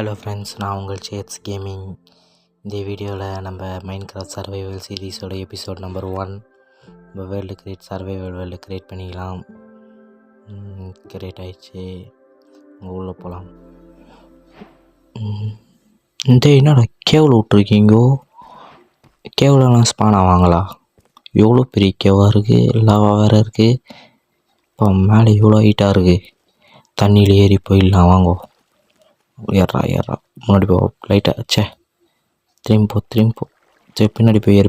Hello friends, நான் உங்கள் shades gaming. இந்த வீடியோவில் நம்ம மைன்கிராஃப்ட் சர்வைவல் சீரீஸோட எபிசோட் நம்பர் 1 நம்ம world create survival world create பண்ணிக்கலாம். கிரியேட் ஆயிடுச்சு. உங்கள் உள்ளே போகலாம். இந்த என்னடா கேவில் விட்ருக்கீங்கோ? கேவிலெலாம் ஸ்பான் ஆவாங்களா? எவ்வளோ பெரிய கேவாக இருக்குது, லாவாக வேறு இருக்குது. இப்போ மேலே இவ்வளோ ஹைட்டாக இருக்குது. தண்ணியில் ஏறி போயிடலாம். வாங்கோ, ஏறா முன்னாடி போ. லைட்டாக திரும்பி போ. சரி, பின்னாடி போய்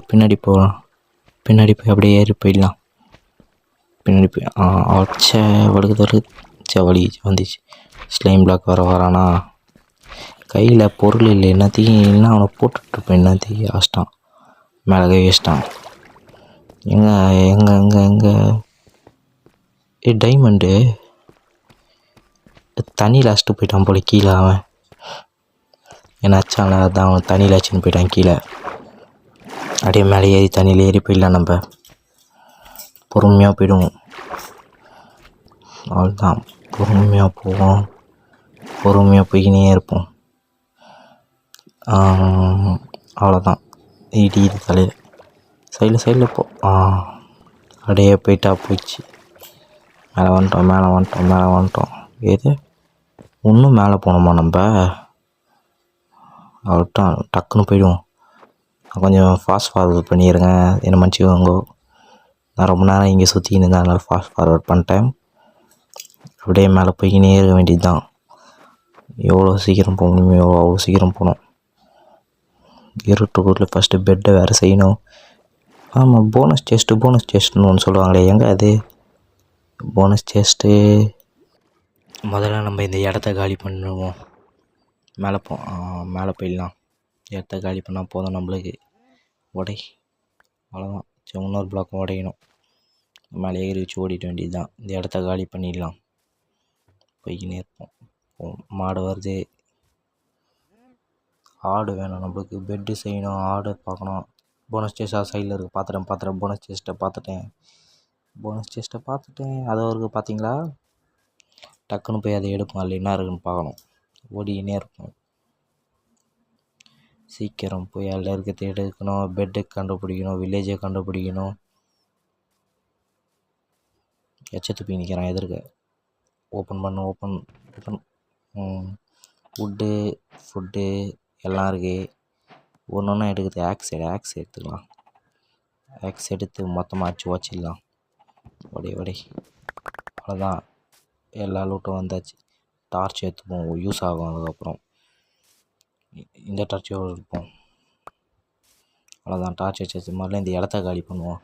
போகலாம். பின்னாடி போய் அப்படியே ஏறி போயிடலாம். பின்னாடி போய் வழுகுது. வலி வந்துச்சு. ஸ்லைம் பிளாக் வரானா? கையில் பொருள் இல்லை. என்னத்தையும் இல்லை, அவனை போட்டுட்ருப்பேன். என்னத்தையும் ஆச்சிட்டான். மேலே கை வச்சிட்டான். எங்கே டைமண்டு தண்ணியில் அழைச்சிட்டு போயிட்டான் போல கீழே. அவன் என்ன அச்சான்ல, அதான் அவன் தண்ணியில் அழைச்சின்னு போயிட்டான் கீழே. அப்படியே மேலே ஏறி தண்ணியில் ஏறி போயிடலாம். நம்ம பொறுமையாக போயிடுவோம். அவ்வளோதான், பொறுமையாக போவோம். பொறுமையாக போய்கினே இருப்போம். அவ்வளோதான். இடி தலையில் சைடில் போ. அப்படியே போயிடுச்சு. மேலே வந்துட்டோம். ஏது இன்னும் மேலே போகணுமா நம்ம? அவ்வளோதான், டக்குன்னு போயிடுவோம். கொஞ்சம் ஃபாஸ்ட் ஃபார்வர்ட் பண்ணிடுங்க, என்ன மன்னிச்சிக்கோங்க. நான் ரொம்ப நேரம் இங்கே சுற்றிக்கின்னு இருந்தேன், அதனால் ஃபாஸ்ட் ஃபார்வர்ட் பண்ணிட்டேன். அப்படியே மேலே போய்கினே இருக்க வேண்டியது தான். எவ்வளோ சீக்கிரம் போக முடியுமோ அவ்வளோ சீக்கிரம் போகணும். இருட்டுக்குள்ளே ஃபஸ்ட்டு பெட்டை வேறு செய்யணும். ஆமாம், போனஸ் செஸ்ட்டுன்னு ஒன்று சொல்லுவாங்களே, எங்கே அது போனஸ் செஸ்ட்டு? முதல்ல நம்ம இந்த இடத்த காலி பண்ணுவோம். மேலே போயிடலாம். இடத்த காலி பண்ணால் போதும் நம்மளுக்கு. அவ்வளோதான். சரி, இன்னொரு பிளாக்கும் உடையணும். மேலே ஏறி வச்சு ஓடிட வேண்டியது தான். இந்த இடத்த காலி பண்ணிடலாம். போய்கினே இருப்போம். மாடு வருது. ஆடு வேணும் நம்மளுக்கு. பெட்டு செய்யணும், ஆடு பார்க்கணும். போனஸ் செஸ்ட்டாக சைடில் இருக்குது. பார்த்துட்டேன். போனஸ் செஸ்ட்டை பார்த்துட்டேன். அதை இருக்குது பார்த்தீங்களா? டக்குன்னு போய் அதை எடுப்போம். அதில் என்ன இருக்குன்னு பார்க்கணும். ஓடிக்கினே இருப்போம். சீக்கிரம் போய் அதில் இருக்கிறத எடுக்கணும். பெட்டு கண்டுபிடிக்கணும். வில்லேஜை கண்டுபிடிக்கணும். எச்சத்துப்பி நிற்கிறான் எதிர்க்க. ஓப்பன். ஃபுட்டு எல்லாம் இருக்குது. ஒன்று எடுக்குது. ஆக்ஸ் எடுத்துக்கலாம். ஆக்ஸ் எடுத்து மொத்தமாக அடிச்சு வச்சிடலாம். ஒடை. அவ்வளோதான், எல்லா லூட்டும் வந்தாச்சு. டார்ச் எடுத்துப்போம், யூஸ் ஆகும். அதுக்கப்புறம் இந்த டார்ச்சை எடுப்போம். அவ்வளோதான், டார்ச் வச்சு முதல்ல இந்த இடத்த காலி பண்ணுவோம்.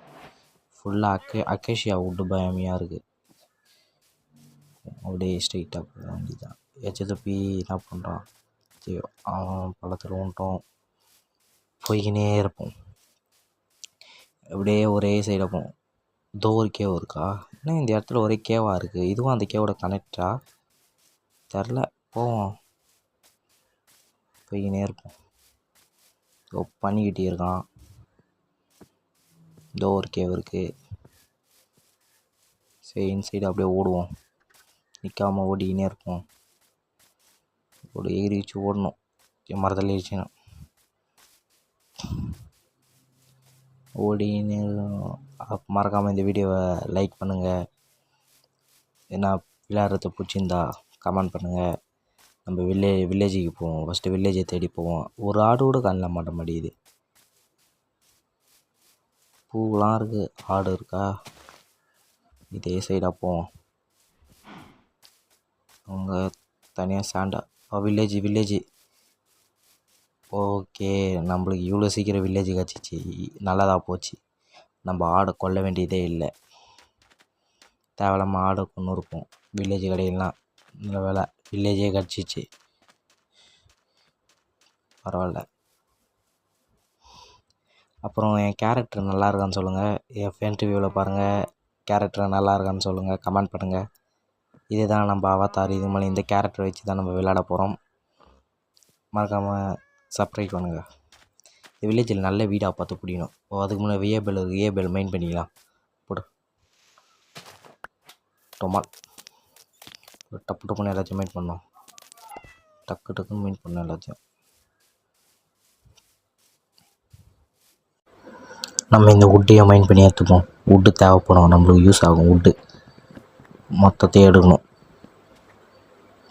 ஃபுல்லாக அக்கேஷியா வுட்டு பயமையாக இருக்குது. அப்படியே ஸ்ட்ரைட்டாக போக வேண்டியதுதான். எச்சத்துப்பி என்ன பண்ணுறான்? சரி, பழத்தில் ஊன்ட்டோம். போய்கினே இருப்போம். அப்படியே ஒரே சைடாக போவோம். ஒரு கேவ் இருக்கா? ஏன்னா இந்த இடத்துல ஒரே கேவாக இருக்குது. இதுவும் அந்த கேவோட கனெக்டா தெரில. போவோம். போய்கினே இருப்போம். பண்ணிக்கிட்டே இருக்கான். ஒரு கேவ் இருக்குது. சரி, இன்சைடு அப்படியே ஓடுவோம். நிற்காமல் ஓடிக்கினே இருப்போம். ஏறி வச்சு ஓடணும். மரத்தில் ஏறிச்சுன்னா ஓடின்னு. மறக்காமல் இந்த வீடியோவை லைக் பண்ணுங்கள். ஏன்னா விளையாடுறத பிடிச்சிருந்தா கமெண்ட் பண்ணுங்கள். நம்ம வில்லேஜுக்கு போவோம். ஃபஸ்ட்டு வில்லேஜை தேடி போவோம். ஒரு ஆடு கூட கண்ணில் மாட்ட மாட்டேங்குது. பூவெலாம் இருக்குது. ஆடு இருக்கா? இதே சைடாக போவோம். அவங்க தனியாக சாண்டா. வில்லேஜ். ஓகே, நம்மளுக்கு இவ்வளோ சீக்கிரம் வில்லேஜ் கிடச்சிச்சு. நல்லதாக போச்சு. நம்ம ஆடை கொல்ல வேண்டியதே இல்லை. தேவையில்லாமல் ஆடை கொண்டு இருப்போம். வில்லேஜ் கடையெல்லாம் நல்ல வேலை, வில்லேஜே கிடச்சிச்சு. பரவாயில்ல. அப்புறம் என் கேரக்டர் நல்லா இருக்கான்னு சொல்லுங்கள். என் ஃப்ரெண்ட் ரிவ்யூவில் பாருங்கள். கேரக்டர் நல்லா இருக்கான்னு சொல்லுங்கள், கமெண்ட் பண்ணுங்கள். இதே தான் நம்ம அவதார். இது மேலே இந்த கேரக்டர் வச்சு தான் நம்ம விளையாட போகிறோம். மறக்காமல் சப்ஸ்கிரைப் பண்ணுங்கள். இந்த வில்லேஜில் நல்ல வீடாக பார்த்து பிடிக்கணும். அதுக்கு முன்னே ஏபெல் மெயின் பண்ணிக்கலாம். போடு டொமால். டப்புன்னு எல்லாத்தையும் மெயின் பண்ணோம். டக்கு டக்குன்னு மைண்ட் பண்ண எல்லாத்தையும். நம்ம இந்த வுட்டையும் மைண்ட் பண்ணி எடுத்துப்போம். வுட்டு தேவைப்படும், நம்மளுக்கு யூஸ் ஆகும். வுட்டு மொத்தத்தையும் எடுக்கணும்.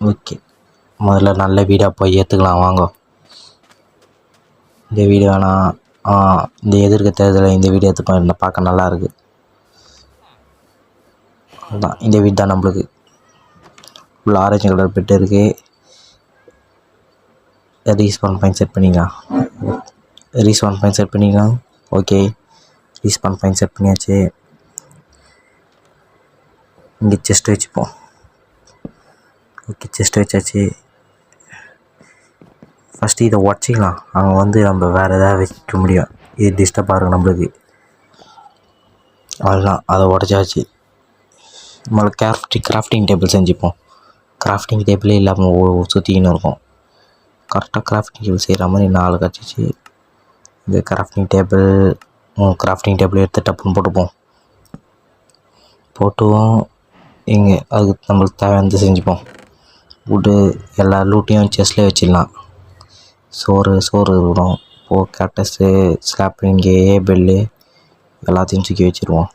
ஓகே, முதல்ல நல்ல வீடாக போய் ஏற்றுக்கலாம் வாங்க. இந்த வீடு வேணாம், இந்த எதிர்க்க தேர்தலில் இந்த வீடு எடுத்துப்போம், இந்த பார்க்க நல்லாயிருக்கு. அதுதான் இந்த வீடு தான் நம்மளுக்கு. உள்ள ஆரஞ்சு கலர் பெட்டு இருக்குது. ரீஸ்பான் பாயிண்ட் செட் பண்ணிக்கலாம். ரீஸ்பான் பாயிண்ட் செட் பண்ணிக்கலாம். ஓகே, ரீஸ்பான் பாயிண்ட் செட் பண்ணியாச்சு. இங்கே செஸ்ட் வச்சுப்போம். ஓகே, செஸ்ட் வச்சாச்சு. ஃபஸ்ட்டு இதை உடச்சிக்கலாம். அங்கே வந்து நம்ம வேறு எதாவது வைக்க முடியும். இது டிஸ்டர்பாக இருக்கும் நம்மளுக்கு. அவ்வளோதான், அதை உடச்சாச்சு. நம்மளை கிராஃப்டிங் டேபிள் செஞ்சுப்போம். கிராஃப்டிங் டேபிளே இல்லாமல் சுற்றிக்கின்னு இருக்கும். கரெக்டாக கிராஃப்டிங் டேபிள் செய்கிற மாதிரி 4 கட்சிச்சு. இந்த கிராஃப்டிங் டேபிள் எடுத்து டப்புன்னு போட்டுவோம். இங்கே அதுக்கு நம்மளுக்கு தேவையானது செஞ்சுப்போம். வுட்டு எல்லா லூட்டையும் செஸ்ட்லேயே வச்சிடலாம். சோறு இருக்கணும். கேட்டஸு ஸ்லாப்பிங்கு பெல்லு எல்லாத்தையும் தூக்கி வச்சுருவோம்.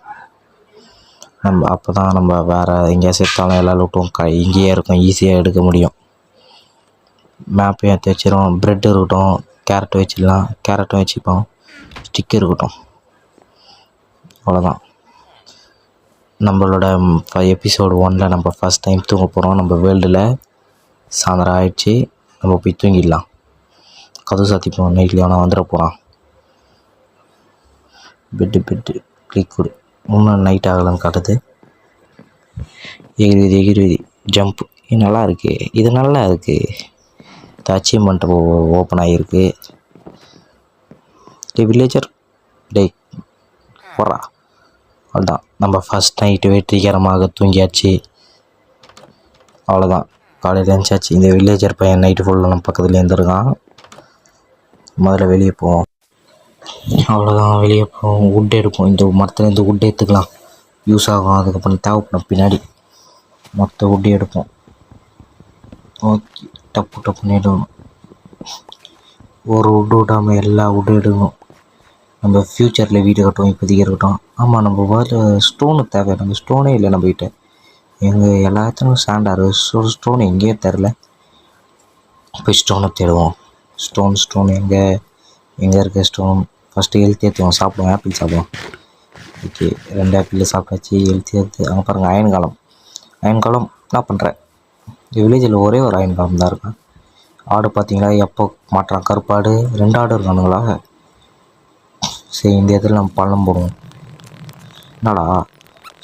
நம்ம அப்போ தான் நம்ம வேறு எங்கேயா சேர்த்தாலும் எல்லா லூட்டும் இங்கேயே இருக்கும், ஈஸியாக எடுக்க முடியும். மேப்பையும் எடுத்து வச்சிடும். ப்ரெட் இருக்கட்டும், கேரட் வச்சிடலாம். கேரட்டும் வச்சுப்போம். ஸ்டிக் இருக்கட்டும். அவ்வளோதான். நம்மளோட எபிசோடு 1 நம்ம ஃபஸ்ட் டைம் தூங்க போகிறோம். நம்ம வேர்ல்டில் சாயந்தரம் ஆகிடுச்சி. நம்ம போய் தூங்கிடலாம். கதவு சாத்திப்போம். நைட்லி அவனை வந்துட போகிறான். பெட்டு கிளிக் கொடு. இன்னும் நைட் ஆகலன்னு காட்டுது. எகிரி ஜம்ப். இது நல்லா இருக்குது. இது நல்லா இருக்குது. இந்த அச்சீவ்மெண்ட் ஓப்பன் ஆகிருக்கு. வில்லேஜர் போகிறா. அவ்வளோதான், நம்ம ஃபஸ்ட் நைட்டு வெற்றிகரமாக தூங்கியாச்சு. அவ்வளோதான், காலையில் எழுந்தாச்சு. இந்த வில்லேஜர் பையன் நைட்டு ஃபுல்லாக நம்ம பக்கத்தில் இருந்துருக்கான். முதல்ல வெளியே போவோம். அவ்வளோதான், வெளியே போவோம். வுட் எடுப்போம். இந்த மரத்துலேருந்து வுட் எடுத்துக்கலாம், யூஸ் ஆகும். அதுக்கப்புறம் தேவைப்படும் பின்னாடி. மொத்த வுட்டு எடுப்போம். ஓகே, டப்புன்னு எடுக்கணும். ஒரு வுட்டு விடாமல் எல்லா வுட்டும் எடுக்கணும். நம்ம ஃப்யூச்சரில் வீடு கட்டுவோம். இப்போதைக்கு இருக்கட்டும். ஆமாம், நம்ம முதல்ல ஸ்டோனு தேவை. நம்ம ஸ்டோனே இல்லை நம்மக்கிட்ட. எங்கள் எல்லாத்துக்கும் சாண்டாரு ஸ்டோன் எங்கேயோ தெரில. போய் ஸ்டோனை தேடுவோம். ஸ்டோன் எங்கே இருக்க ஸ்டோன். ஃபஸ்ட்டு ஹெல்த்தி ஏற்றுவோம். சாப்பிடுவோம், ஆப்பிள் சாப்பிடுவோம். ஓகே, 2 ஆப்பிள் சாப்பிட்டாச்சு. ஹெல்த்தி ஏற்று. அங்கே பாருங்கள், அயன் காலம் என்ன பண்ணுறேன். இந்த வில்லேஜில் ஒரே ஒரு அயன் காலம் தான் இருக்கேன். ஆடு பார்த்தீங்களா எப்போ மாட்டுறான், கருப்பாடு. 2 ஆடு இருக்கானுங்களா. சரி, இந்த இடத்துல நம்ம பள்ளம் போடுவோம். என்னடா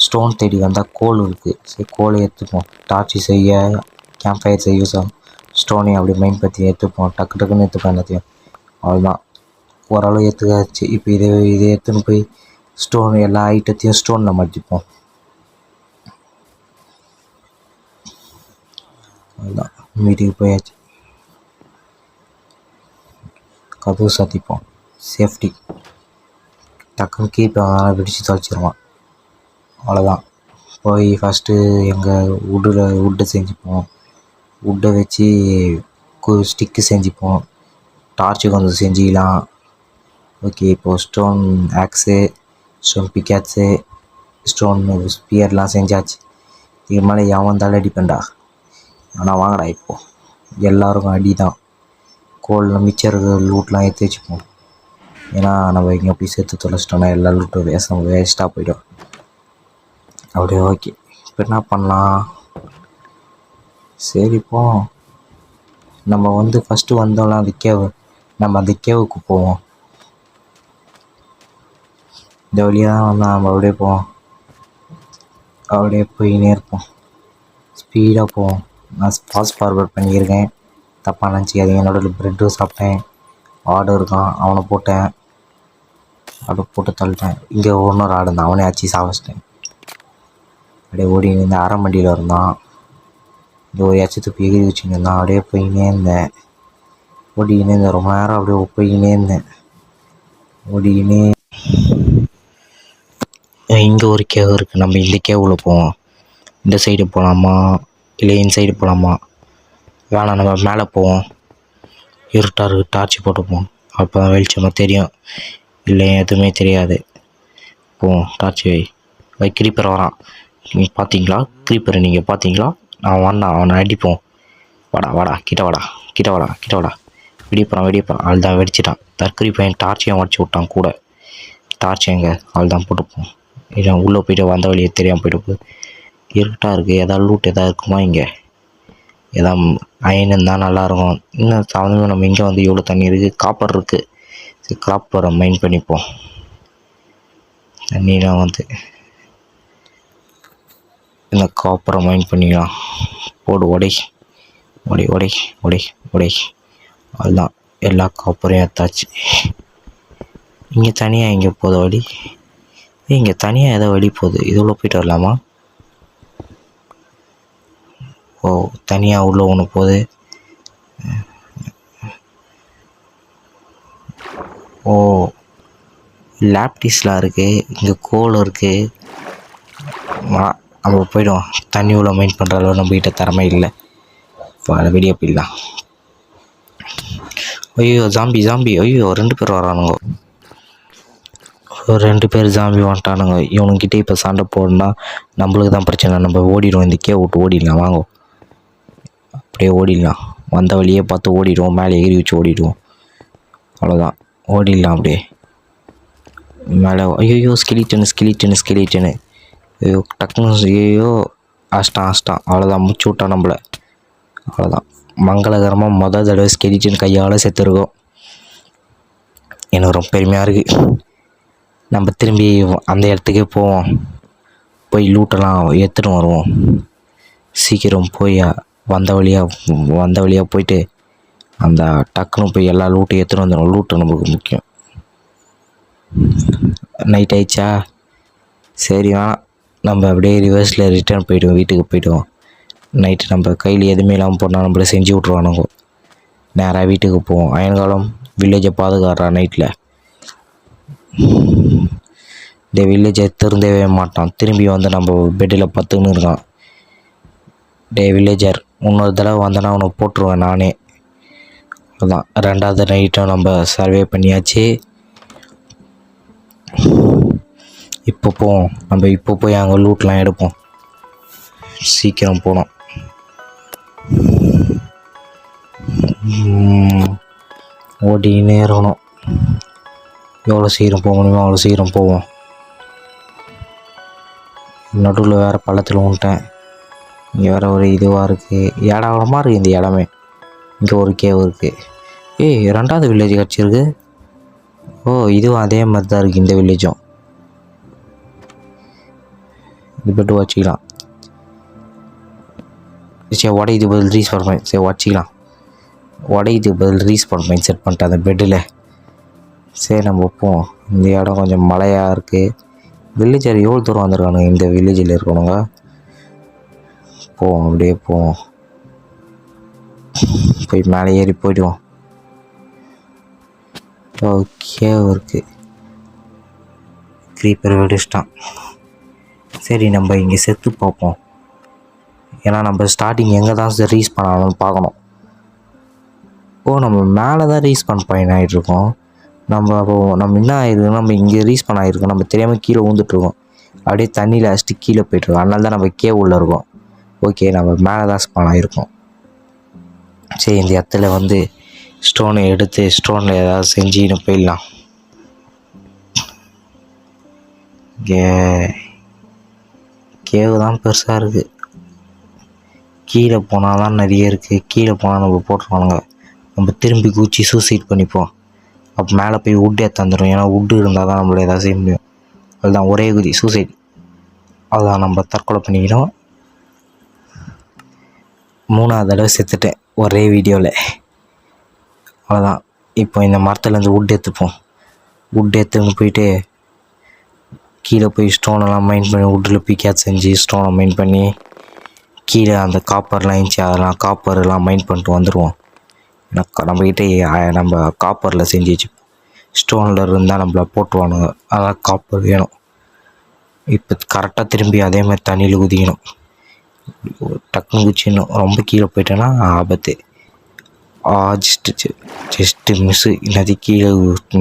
ஸ்டோன் தேடி வந்தால் கோல் இருக்குது. சரி, கோலை எடுத்துப்போம். டார்ச்சி செய்ய, கேம்ப் ஃபயர் செய்ய யூஸ் ஆகும். ஸ்டோனையும் அப்படி மைண்ட் பற்றி எடுத்துப்போம். டக்குன்னு எடுத்துப்போம் எல்லாத்தையும். அவ்வளோதான், ஓரளவு எடுத்துக்காச்சு. இப்போ இதை எடுத்துன்னு போய் ஸ்டோன் எல்லா ஐட்டத்தையும் ஸ்டோனில் மாட்டிப்போம். அதுதான், வீட்டுக்கு போயாச்சு. கதவு சாத்திப்போம். சேஃப்டி. டக்குன்னு கீப்பை பிடிச்சி தொலைச்சிருவான். அவ்வளோதான், போய் ஃபஸ்ட்டு எங்கள் வுட்டு செஞ்சுப்போம். வுட்டை வச்சு ஸ்டிக்கு செஞ்சுப்போம். டார்ச்சு கொஞ்சம் செஞ்சுக்கலாம். ஓகே, இப்போது stone axe, stone pickaxe, stone ஸ்பியர்லாம் செஞ்சாச்சு. இதுக்கு மேலே எவன் வந்தாலும் அடிப்பேன்டா. ஆனால் வாங்கடா, இப்போது எல்லாருக்கும் அடி தான். கோலில் மிச்சம் இருக்கிற லூட்லாம் எடுத்து வச்சுப்போம். ஏன்னா நம்ம இங்கே போய் சேர்த்து தொலைச்சிட்டோன்னா எல்லா லூட்டும் வேஸ்ட்டாக போய்டும். அப்படியே ஓகே, இப்போ என்ன பண்ணலாம். சரிப்போ, நம்ம வந்து ஃபஸ்ட்டு வந்தோம்னா அந்த கேவுக்கு போவோம். இந்த வழியாக தான் வந்தால் நம்ம அப்படியே போவோம். அப்படியே போயின்னே இருப்போம். ஸ்பீடாக போவோம். நான் ஃபாஸ்ட் ஃபார்வர்ட் பண்ணியிருக்கேன், தப்பாக நினச்சிக்காதீங்க. நடுவில் ப்ரெட்டும் சாப்பிட்டேன். ஆடு இருக்கான், அவனை போட்டேன். ஆடு போட்டு தள்ளிட்டேன். இங்கே இன்னொரு ஆடு இருந்தான், அவனே அச்சு சாவச்சிட்டேன். அப்படியே ஓடின்னு இந்த அரைமண்டியில் இருந்தான். இந்த ஒரு எச்ச துப்பி எகிரி வச்சுன்னு இருந்தான். அப்படியே போயின்னே இருந்தேன். ஓடிக்கினே இருந்தேன். ரொம்ப நேரம் அப்படியே போயிக்கினே இருந்தேன். ஓடிக்கினே இங்கே ஒரு கேவ் இருக்குது. நம்ம இந்த கேவில் போவோம். இந்த சைடு போகலாமா இல்லை இந்த சைடு போகலாமா? வேணாம், நம்ம மேலே போவோம். இருட்டாக இருக்குது, டார்ச் போட்டுப்போம். அப்போ தான் வெளிச்சமாக தெரியும், இல்லை எதுவுமே தெரியாது. போவோம், டார்ச் வை. க்ரீப்பர் வரான். நீங்கள் பார்த்தீங்களா? க்ரீப்பரை நீங்கள் பார்த்தீங்களா? நான் வந்தான், அவனை அடிப்போம். வாடா கிட்ட வாடா. வெடிய போகிறான். அவள் தான் வெடிச்சிட்டான். தற்கொலை பையன் டார்ச்சையும் உடச்சி விட்டான் கூட. டார்ச் எங்கே? அவள் தான் போட்டுப்போம். இல்லை உள்ளே போய்ட்டு வந்த வழியே தெரியாமல் போய்ட்டு போகுது. இருட்டாக இருக்குது, எதாவது லூட் எதாவது இருக்குமா இங்கே? எதாவது அயன் இருந்தால் நல்லாயிருக்கும். இன்னும் சம்மந்தமே நம்ம இங்கே வந்து எவ்வளோ தண்ணி இருக்குது, காப்பர் இருக்குது. சரி, காப்பரை மைண்ட் பண்ணிப்போம். தண்ணிலாம் வந்து இந்த காப்பரை மைண்ட் பண்ணிக்கலாம். போடு, உடை. அதுதான் எல்லா காப்பரையும் எடுத்தாச்சு. இங்கே தனியாக எங்கே போகுது வழி? இங்கே தனியாக ஏதோ வழி போகுது. இதுக்குள்ளே போய்ட்டு வரலாமா? ஓ, தனியாக உள்ளே ஒன்று போகுது. ஓ, லேப்டிஸ்லாம் இருக்குது, இங்கே கோல் இருக்குது. நம்ம போய்டுவோம். தண்ணி உள்ள மைண்ட் பண்ணுற அளவு நம்மக்கிட்ட திறமை இல்லை. வெளியே போயிடலாம். ஐயோ ஜாம்பி. ஐயோ 2 பேர் வரானுங்க. 2 பேர் ஜாம்பி வந்துட்டானுங்க. இவனுங்கிட்ட இப்போ சண்டை போடணும்னா நம்மளுக்கு தான் பிரச்சனை. நம்ம ஓடிடுவோம், இந்த கேவ் விட்டு ஓடிடலாம். வாங்க, அப்படியே ஓடிடலாம். வந்த வழியே பார்த்து ஓடிடுவோம், மேலே ஏறி வச்சு ஓடிடுவோம். அவ்வளோதான், ஓடிடலாம் அப்படியே மேலே. ஐயோ ஸ்கெலிட்டனு. ஐயோ டக்குன்னு, ஐயோ அஷ்டான். அவ்வளோதான், முடிச்சு விட்டான் நம்மளை. அவ்வளோதான், மங்களகரமாக மொதல் தடவை ஸ்கெலிட்டன் கையால் செத்துருக்கோம். எனக்கு ரொம்ப பெருமையாக இருக்குது. நம்ம திரும்பி அந்த இடத்துக்கே போவோம், போய் லூட்டெல்லாம் எடுத்துகிட்டு வருவோம். சீக்கிரம் போய் வந்த வழியாக போயிட்டு அந்த டக்குன்னு போய் எல்லா லூட்டையும் எடுத்துகிட்டு வந்துடும். லூட்டு நமக்கு முக்கியம். நைட் ஆயிடுச்சா? சரி, வேணாம், நம்ம அப்படியே ரிவர்ஸில் ரிட்டர்ன் போய்டுவோம், வீட்டுக்கு போய்டுவோம். நைட்டு நம்ம கையில் எதுவுமே இல்லாமல் போனால் நம்மளை செஞ்சு விட்ருவானுங்க. நேராக வீட்டுக்கு போவோம். அயன்காலம் வில்லேஜை பாதுகாடுறா நைட்டில். இந்த வில்லேஜை திருந்தவே மாட்டான். திரும்பி வந்து நம்ம பெட்டில் பத்துன்னு இருக்கான். வில்லேஜர், இன்னொரு தடவை வந்தேன்னா அவனை போட்டுருவேன் நானே. அதுதான், 2வது நைட்டும் நம்ம சர்வே பண்ணியாச்சு. இப்போ போவோம். நம்ம இப்போ போய் அங்கே லூட்லாம் எடுப்போம். சீக்கிரம் போனோம். ஓடினே இருக்கணும். எவ்வளோ சீக்கிரம் போக முடியுமோ அவ்வளோ சீக்கிரம் போவோம். நடுவில் வேறு பள்ளத்தில் விட்டேன். இங்கே வேறு ஒரு இதுவாக இருக்குது, ஏடாவளமாக இருக்குது இந்த இடமே. இங்கே ஒரு கேவ் இருக்குது. 2வது வில்லேஜ் கிடச்சிருக்கு. ஓ, இதுவும் அதே மாதிரி தான் இருக்குது இந்த வில்லேஜும். இது பெட்டு வச்சுக்கலாம். சரி, உடையுது பதில் ரீஸ்பான் பாயிண்ட். சரி, வச்சுக்கலாம். உடையுது பதில் ரீஸ்பான் பாயிண்ட் செட் பண்ணிட்டேன் அந்த பெட்டில். சரி, நம்ம வைப்போம். இந்த இடம் கொஞ்சம் மழையாக இருக்குது. வில்லேஜர் எவ்வளோ தூரம் வந்திருக்கானுங்க இந்த வில்லேஜில் இருக்கணுங்க. போவோம், அப்படியே போவோம். போய் மேலே ஏறி போய்டுவோம். ஓகே, இருக்குது. க்ரீப்பர் வெடிச்சிட்டான். சரி, நம்ம இங்கே செத்து பார்ப்போம். ஏன்னா நம்ம ஸ்டார்டிங் எங்கே தான் ரீஸ் பண்ணாலும் பார்க்கணும். நம்ம மேலே தான் ரீஸ் பண்ண பாயிண்ட் ஆகிட்ருக்கோம். நம்ம என்ன ஆகிருக்கு, நம்ம இங்கே ரீஸ் பண்ண ஆகிருக்கோம். நம்ம தெரியாமல் கீழே ஊந்துட்டுருக்கோம். அப்படியே தண்ணியில் அடிச்சுட்டு கீழே போய்ட்டுருக்கோம். அதனால தான் நம்ம உள்ளே இருக்கோம். ஓகே, நம்ம மேலே தான் ஸ்பான் ஆகிருக்கோம். சரி, இந்த இடத்துல வந்து ஸ்டோனை எடுத்து ஸ்டோனில் ஏதாவது செஞ்சுன்னு போயிடலாம். கேவு தான் பெருசாக இருக்குது. கீழே போனால் தான் நிறைய இருக்குது. கீழே போனால் நம்ம போட்டுருவானுங்க. நம்ம திரும்பி குச்சி சூசைட் பண்ணிப்போம். அப்போ மேலே போய் வுட்டே தந்துடும். ஏன்னா வுட்டு இருந்தால் தான் நம்மள எதாவது செய்ய முடியும். அதுதான் ஒரே குதி சூசைட். அதுதான், நம்ம தற்கொலை பண்ணிக்கணும். 3வது தடவை செத்துட்டேன் ஒரே வீடியோவில். அவ்வளோதான். இப்போ இந்த மரத்துலேருந்து வுட் எடுத்துப்போம். வுட் எடுத்துன்னு போயிட்டு கீழே போய் ஸ்டோனெல்லாம் மைண்ட் பண்ணி வுட்டில் பிக்கேட் செஞ்சு ஸ்டோனை மைண்ட் பண்ணி கீழே அந்த காப்பர்லாம் இருந்துச்சு, அதெல்லாம் காப்பர்லாம் மைண்ட் பண்ணிட்டு வந்துடுவோம். நம்மக்கிட்ட நம்ம காப்பரில் செஞ்சு வச்சு ஸ்டோனில் இருந்தால் நம்மளை போட்டுருவானுங்க. அதான் காப்பர் வேணும். இப்போ கரெக்டாக திரும்பி அதே மாதிரி தண்ணியில் குதிக்கணும். டக்குன்னு குச்சிடணும். ரொம்ப கீழே போயிட்டேன்னா ஆபத்து. Just miss. இல்லாட்டி கீழே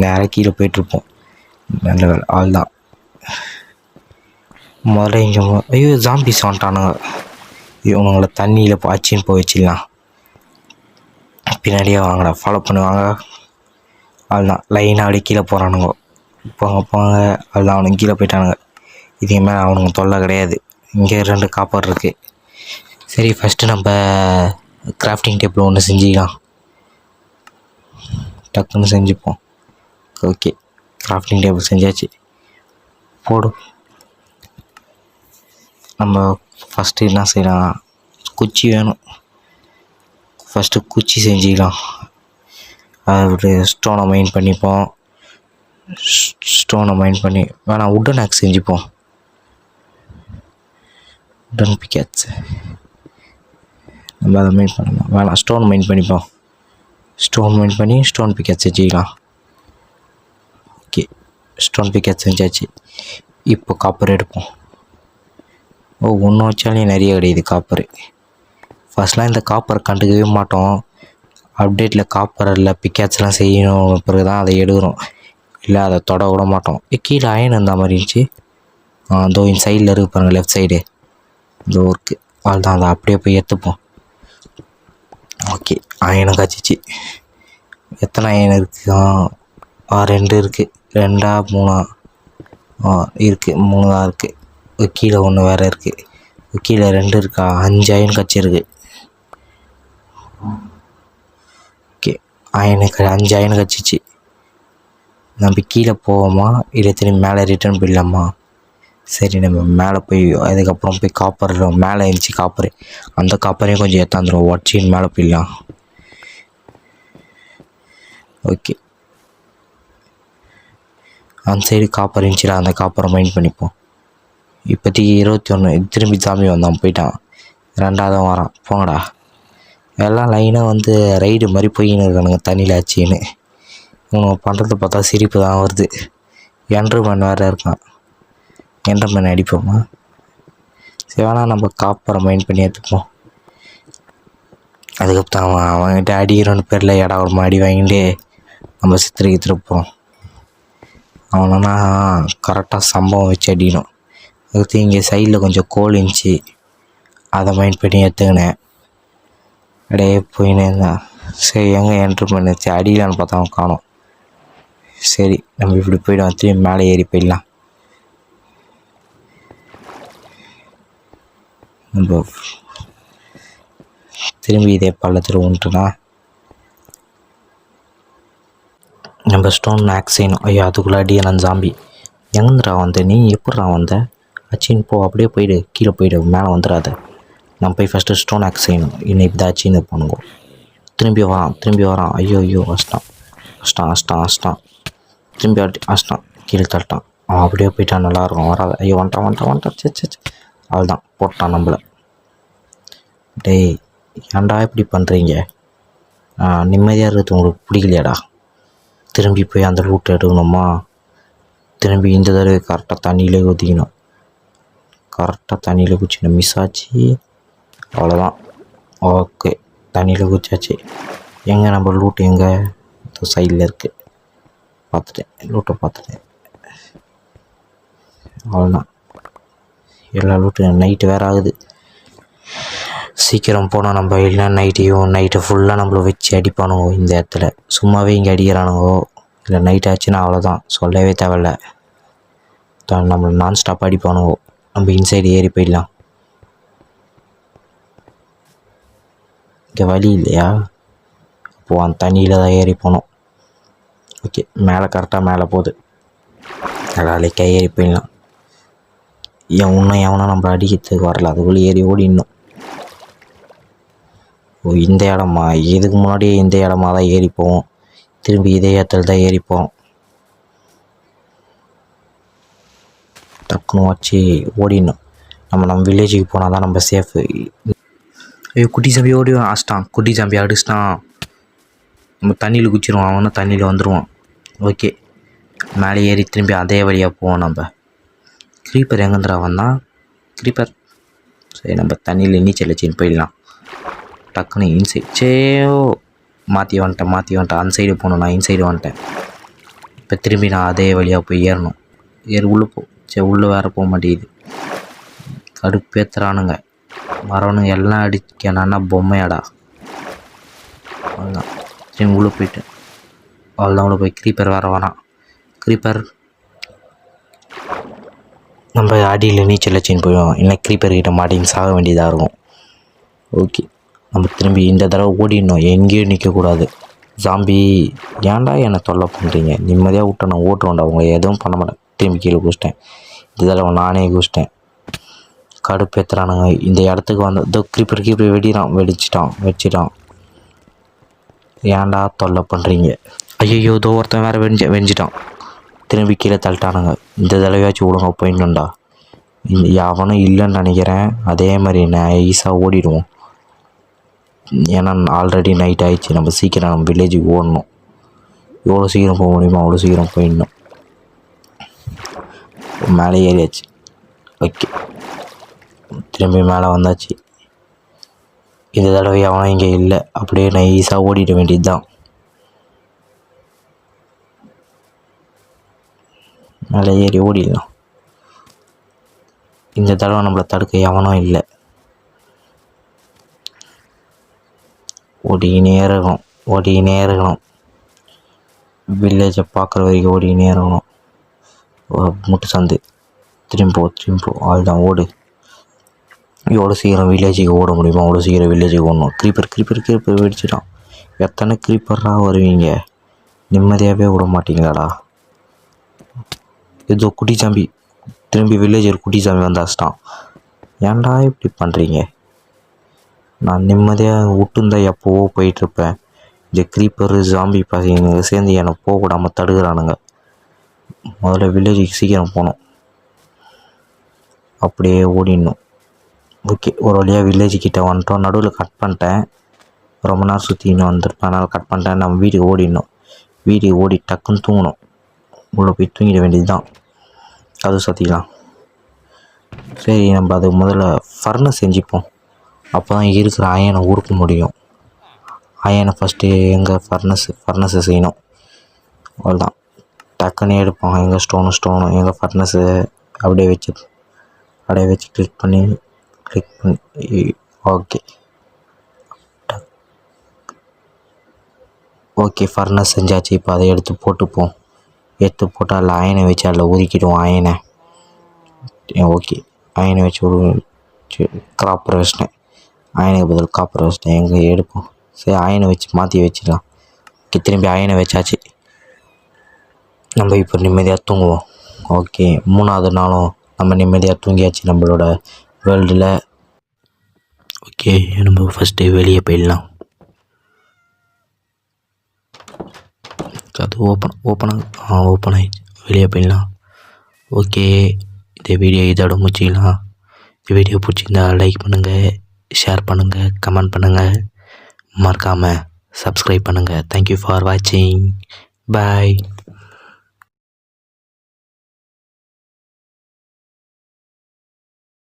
நேராக கீழே போயிட்டுருப்போம். நல்ல வேலை ஆள் தான். முதல்ல இங்கே ஐயோ ஜாம்பிஸ் வந்துட்டானுங்க. இவனுங்களை தண்ணியில் பாய்ச்சின்னு போய் வச்சிடலாம். பின்னாடியே வாங்கடா, ஃபாலோ பண்ணுவாங்க. அதுதான் லைனாக அப்படியே கீழே போகிறானுங்க. போங்க அதுதான் அவனுங்க கீழே போயிட்டானுங்க. இதுக்கு மேலே அவனுங்க தொல்லை கிடையாது. இங்கே 2 காப்பர் இருக்குது. சரி ஃபஸ்ட்டு நம்ம கிராஃப்டிங் டேபிள் ஒன்று செஞ்சுக்கலாம். டக்குன்னு செஞ்சுப்போம். ஓகே, கிராஃப்டிங் டேபிள் செஞ்சாச்சு. போடும். நம்ம ஃபஸ்ட்டு என்ன செய்யலாம், குச்சி வேணும். ஃபஸ்ட்டு குச்சி செஞ்சுக்கலாம். அது ஸ்டோனை மைண்ட் பண்ணிப்போம். ஸ்டோனை மைண்ட் பண்ணி வேணாம் உட்டன் ஆக்ஸ் செஞ்சுப்போம். உட்டன் பிக்கேட்ஸ் நம்ம அதை மைண்ட் பண்ணலாம். வேணாம் ஸ்டோன் மைண்ட் பண்ணிப்போம். ஸ்டோன் மைண்ட் பண்ணி ஸ்டோன் பிக்கேட்ஸ் செஞ்சுக்கலாம். ஓகே, ஸ்டோன் பிக்கேட்ஸ் செஞ்சாச்சு. இப்போ காப்பர் எடுப்போம். ஒன்று வச்சாலே நிறைய கிடையாது காப்பரு. ஃபஸ்ட்லாம் இந்த காப்பரை கண்டுக்கவே மாட்டோம். அப்டேட்டில் காப்பர் இல்லை பிக்கேட்ஸ்லாம் செய்யணும், பிறகு தான் அதை எடுக்கிறோம். இல்லை அதை தொட விட மாட்டோம். கீழே அயன் இருந்த மாதிரி இருந்துச்சு. அதோ இந்த சைடில் இருக்கு பாருங்கள், லெஃப்ட் சைடு இதோ இருக்குது. அதுதான் அதை அப்படியே போய் எடுத்துப்போம். ஓகே, அயனை காய்ச்சிச்சு. எத்தனை அயன் இருக்குது? 2 இருக்குது. 2 3 இருக்குது. 3 தான் இருக்குது. கீழே ஒன்று வேறு இருக்குது. கீழே 2 இருக்கா? 5 அயன் கச்சிருக்கு. ஓகே, 5 அயன் கச்சிச்சு. நம்ம கீழே போவோமா இல்லை திரும்பி மேலே ரிட்டர்ன் போயிடலாமா? சரி, நம்ம மேலே போய் அதுக்கப்புறம் போய் காப்பர் மேலே இருந்துச்சு காப்பரு. அந்த காப்பரையும் கொஞ்சம் ஏற்றாந்துடும். உடச்சின்னு மேலே போயிடலாம். ஓகே, அந்த சைடு காப்பர் இருந்துச்சுல, அந்த காப்பரை மைண்ட் பண்ணிப்போம். இப்போதைக்கு 21. திரும்பி சாமி வந்தான், போயிட்டான். 2வது வரான். போங்கடா. எல்லாம் லைனாக வந்து ரைடு மாதிரி போயின்னு இருக்கானுங்க தண்ணியில் ஆச்சின்னு. இவங்க பண்ணுறத பார்த்தா சிரிப்பு தான் வருது. என்ட்ருமேன் வேறு இருக்கான். என்ட்ருமேன் அடிப்போமா? சரி வேணால் நம்ம காப்பரை மைண்ட் பண்ணி எடுத்துப்போம். அதுக்கப்புறம் அவன்கிட்ட அடிக்கிறோன்னு பேரில் ஒரு அடி வாங்கிட்டு நம்ம சித்திரப்போம். அவனா கரெக்டாக சம்பவம் வச்சு அடிக்கணும். அதுக்கு இங்கே சைடில் கொஞ்சம் கோல் இருந்துச்சு, அதை மைண்ட் பண்ணி எடுத்துக்கினேன். அப்படியே போயின்னு இருந்தான். சரி எங்கே என்ட்ரு பண்ணிச்சு அடிக்கலான்னு பார்த்தா அவன் காணோம். சரி நம்ம இப்படி போய்டும், திரும்பி மேலே ஏறி போயிடலாம். நம்ம திரும்பி இதே பள்ளத்தில் வந்துட்டுனா நம்ம ஸ்டோன் ஆக்ஸ் செய்யணும். ஐயோ அதுக்குள்ளே அடியே நான் ஜாம்பி. எங்கேருந்துடா வந்த நீ? எப்பட்றா வந்த? அச்சின்னு போ, அப்படியே போயிடு, கீழே போயிடு, மேலே வந்துடாத. நம்ம போய் ஃபஸ்ட்டு ஸ்டோன் ஆக்ஸ் செய்யணும். இன்னும் இப்படி அச்சின்னு பண்ணுங்க. திரும்பி வரான். ஐயோ அஷ்டான். திரும்பி அஷ்டான், கீழே தட்டான். அவன் அப்படியே போயிட்டான். நல்லாயிருக்கும், வராது. ஐயோ வந்துட்டான். சே அவள்தான் போட்டான் நம்மளை. டேய் ஏன்டா இப்படி பண்ணுறீங்க? நிம்மதியாக இருக்கிறது உங்களுக்கு பிடிக்கலையாடா? திரும்பி போய் அந்த ரூட்டை எடுக்கணுமா? திரும்பி இந்த தடவை கரெக்டாக தண்ணியிலே ஊற்றிக்கணும். கரெக்டாக தண்ணியில் குச்சிக்கணும். மிஸ் ஆச்சு, அவ்வளோதான். ஓகே, தண்ணியில் குச்சாச்சு. எங்கே நம்ம லூட்டு எங்கே? சைடில் இருக்குது. லூட்டை பார்த்துட்டேன். அவ்வளோதான், எல்லா லூட்டும். நைட்டு வேறு ஆகுது. சீக்கிரம் போனால் நம்ம இல்லை நைட்டு ஃபுல்லாக நம்மளை வச்சு அடிப்பானுங்க. இந்த இடத்துல சும்மாவே இங்கே அடிக்கிறானுங்கோ. இல்லை நைட் ஆச்சுன்னா அவ்வளோதான், சொல்லவே தேவையில்ல. நம்மளை நான் ஸ்டாப் அடிப்பானுங்கோ. நம்ம இன்சைடு ஏறி போயிடலாம். இங்கே வழி இல்லையா? அப்போது அந்த தண்ணியில் தான் ஏறி போகணும். ஓகே, மேலே கரெக்டாக மேலே போகுது. அலைக்கா ஏறி போயிடலாம். எவனா நம்ம அடிக்கிறதுக்கு வரல, அதுக்குள்ளே ஏறி ஓடிடணும். இந்த இடமா? இதுக்கு முன்னாடியே இந்த இடமா தான் ஏறி போவோம். திரும்பி இதே இடத்துல தான் ஏறி போவோம். டக்குன்னு வச்சு ஓடிடணும். நம்ம வில்லேஜுக்கு போனால் தான் நம்ம சேஃபு. ஐயோ குட்டி சாம்பி ஓடி அடிச்சிட்டான். குட்டி சாம்பி அடிச்சிட்டான். நம்ம தண்ணியில் குச்சிடுவோம். அவனும் தண்ணியில் வந்துடுவான். ஓகே, மேலே ஏறி திரும்பி அதே வழியாக போவோம். நம்ம க்ரீப்பர் எங்கேருந்துடா வந்தான்? க்ரீப்பர் சரி நம்ம தண்ணியில் நீச்சல் வச்சுன்னு போயிடலாம். டக்குன்னு இன்சைட் மாற்றி வந்துட்டேன். அந்த சைடு போகணும், நான் இன்சைடு வந்துட்டேன். இப்போ திரும்பி நான் அதே வழியாக போய் ஏறணும். உள்ளே உள்ளே வேறு போக மாட்டேங்குது. கடுப்பேத்துறானுங்க வரவனுங்க எல்லாம் அடிக்கணும்னா பொம்மையாடா. அவ்வளோதான், திரும்பி உள்ளே போயிட்டு அவ்வளோதான். உள்ளே போய் க்ரீப்பர் வேறு வரான். க்ரீப்பர் நம்ம அடியில் நீச்சல் வச்சுன்னு போயிடுவோம், இல்லை க்ரீப்பர்கிட்ட மாட்டின்னு சாக வேண்டியதாக இருக்கும். ஓகே, நம்ம திரும்பி இந்த தடவை ஓடிடணும், எங்கேயும் நிற்கக்கூடாது. ஜாம்பி ஏன்டா என்னை தொல்லை பண்ணுறீங்க, நிம்மதியாக விட்டு நான் ஓட்டுவேன்டா, உங்களை எதுவும் பண்ண மாட்டேன். திரும்பி கீழே குதிச்சிட்டேன். இந்த தடவை நானே குதிச்சிட்டேன். கடுப்பேத்துறானுங்க. இந்த இடத்துக்கு வந்து க்ரீப்பர் வெடிச்சிட்டான். ஏன்டா தொல்லை பண்ணுறீங்க. ஐயோ இதோ ஒருத்தன் வேறு வெஞ்சிட்டான். திரும்பி கீழே தள்ளிட்டானுங்க. இந்த தடவையாச்சும் ஒழுங்கா போயிடணும்டா. அவனும் இல்லைன்னு நினைக்கிறேன். அதே மாதிரி நைஸாக ஓடிடுவோம். ஏன்னா ஆல்ரெடி நைட் ஆகிடுச்சு. நம்ம சீக்கிரம் நம்ம வில்லேஜுக்கு ஓடணும். எவ்வளோ சீக்கிரம் போக முடியுமோ அவ்வளோ சீக்கிரம் போயிடணும். மேலே ஏறியாச்சு. ஓகே, திரும்பி மேலே வந்தாச்சு. இந்த தடவை அவனும் இங்கே இல்லை. அப்படியே நைஸாக ஓடிட வேண்டியது தான். மேலே ஏறி ஓடிடலாம். இந்த தடவை நம்மளை தடுக்க எவனும் இல்லை. ஓடிக்கினே இருக்கணும். வில்லேஜை பார்க்குற வரைக்கும் ஓடிக்கினே இருக்கணும். முட்டு சந்து திரும்போ அதுதான் ஓடு. எவ்வளோ சீக்கிரம் வில்லேஜுக்கு ஓட முடியுமோ அவ்வளோ சீக்கிரம் வில்லேஜுக்கு ஓடணும். க்ரீப்பர் வெடிச்சிட்டான். எத்தனை க்ரீப்பராக வருவீங்க, நிம்மதியாகவே விட மாட்டீங்களாடா. ஏதோ குட்டி சாம்பி திரும்பி வில்லேஜர் குட்டி சாம்பி வந்தாச்சிட்டான். ஏன்டா இப்படி பண்ணுறீங்க, நான் நிம்மதியாக விட்டுருந்தா எப்போவோ போயிட்டுருப்பேன். இந்த க்ரீப்பர் ஜாம்பி பசங்க சேர்ந்து என்னை போகக்கூடாமல் தடுக்கிறானுங்க. முதல்ல வில்லேஜுக்கு சீக்கிரம் போகணும், அப்படியே ஓடிடணும். ஓகே, ஒரு வழியாக வில்லேஜுக்கிட்ட வந்துட்டோம். நடுவில் கட் பண்ணிட்டேன், ரொம்ப நேரம் சுற்றின்னு வந்திருப்பேன், அதனால் கட் பண்ணிட்டேன். நம்ம வீட்டுக்கு ஓடிடணும். வீட்டுக்கு ஓடி டக்குன்னு தூங்கணும். உள்ளே போய் தூங்கிட வேண்டியது தான். அது சாத்திக்கலாம். சரி, நம்ம அது முதல்ல ஃபர்னஸ் செஞ்சுப்போம். அப்போ தான் இருக்கிற அயனை உருக்க முடியும். அயனை ஃபஸ்ட்டு எங்கள் ஃபர்னஸை செய்யணும். அவ்வளோதான், டக்குன்னு எடுப்போம். எங்கள் ஸ்டோனு எங்கள் ஃபர்னஸு அப்படியே வச்சு கிளிக் பண்ணி ஓகே ஃபர்னஸ் செஞ்சாச்சு. இப்போ அதை எடுத்து போட்டுப்போம். எடுத்து போட்டால் அதில் அயனை வச்சு அதில் உருக்கிடுவோம் அயனை. ஓகே, அயனை வச்சு காப்பர் வச்சிட்டேன். அயனுக்கு பதில் காப்பர் வச்சிட்டேன். எங்கே எடுப்போம். சரி, அயனை வச்சு மாற்றி வச்சிடலாம். திரும்பி அயனை வச்சாச்சு. நம்ம இப்போ நிம்மதியாக தூங்குவோம். ஓகே, 3வது நாளும் நம்ம நிம்மதியாக தூங்கியாச்சு நம்மளோட வேர்ல்டில். ஓகே, நம்ம ஃபஸ்ட்டு வெளியே போயிடலாம். அது ஓப்பன் ஆகிடுச்சு. வெளியே போயிடலாம். ஓகே, இந்த வீடியோ இதோட முடிச்சிக்கலாம். இந்த வீடியோ பிடிச்சிருந்தா லைக் பண்ணுங்கள், ஷேர் பண்ணுங்கள், கமெண்ட் பண்ணுங்கள், மறக்காமல் சப்ஸ்கிரைப் பண்ணுங்கள். தேங்க்யூ ஃபார் வாட்சிங். பாய்.